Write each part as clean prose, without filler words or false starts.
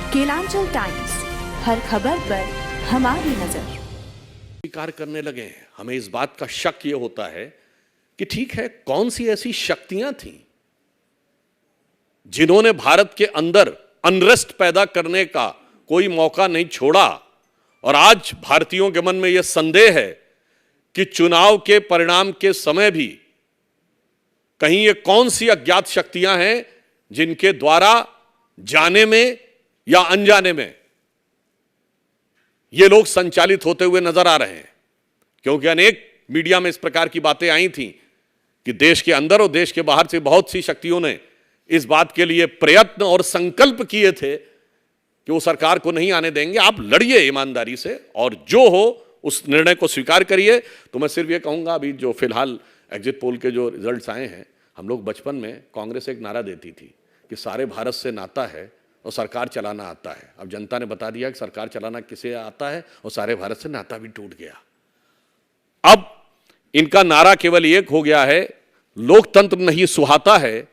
Kelanchal times, हर खबर पर हमारी नजर। स्वीकार करने लगे हैं। हमें इस बात का शक ये होता है कि ठीक है, कौन सी ऐसी शक्तियां थीं जिन्होंने भारत के अंदर अनरेस्ट पैदा करने का कोई मौका नहीं छोड़ा, और आज भारतीयों के मन में यह संदेह है कि चुनाव के परिणाम के समय भी कहीं ये कौन सी अज्ञात शक्तियां हैं जिनके द्वारा जाने में या अनजाने में ये लोग संचालित होते हुए नजर आ रहे हैं। क्योंकि अनेक मीडिया में इस प्रकार की बातें आई थी कि देश के अंदर और देश के बाहर से बहुत सी शक्तियों ने इस बात के लिए प्रयत्न और संकल्प किए थे कि वो सरकार को नहीं आने देंगे, आप लड़िए ईमानदारी से और जो हो उस निर्णय को स्वीकार करिए। तो मैं सिर्फ ये कहूंगा, अभी जो फिलहाल एग्जिट पोल के जो रिजल्ट्स आए हैं, हम लोग बचपन में कांग्रेस एक नारा देती थी कि सारे भारत से नाता है और सरकार चलाना आता है। अब जनता ने बता दिया कि सरकार चलाना किसे आता है और सारे भारत से नाता भी टूट गया। अब इनका नारा केवल एक हो गया है, लोकतंत्र नहीं सुहाता है,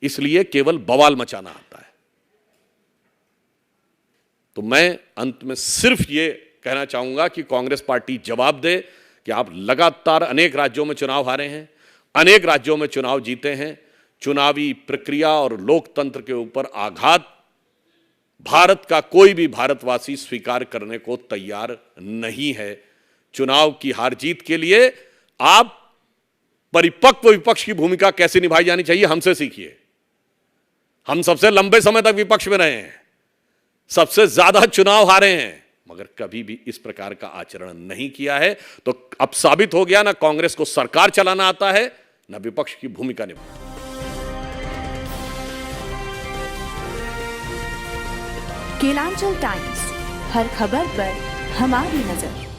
इसलिए केवल बवाल मचाना आता है। तो मैं अंत में सिर्फ ये कहना चाहूंगा कि कांग्रेस पार्टी जवाब दे कि आप लगातार अनेक राज्यों में चुनाव हारे हैं, अनेक राज्यों में चुनाव जीते हैं। चुनावी प्रक्रिया और लोकतंत्र के ऊपर आघात भारत का कोई भी भारतवासी स्वीकार करने को तैयार नहीं है। चुनाव की हार जीत के लिए आप परिपक्व विपक्ष की भूमिका कैसे निभाई जानी चाहिए हमसे सीखिए। हम सबसे लंबे समय तक विपक्ष में रहे हैं, सबसे ज्यादा चुनाव हारे हैं, मगर कभी भी इस प्रकार का आचरण नहीं किया है। तो अब साबित हो गया, ना कांग्रेस को सरकार चलाना आता है, ना विपक्ष की भूमिका निभाना। केलांचल टाइम्स, हर खबर पर हमारी नजर।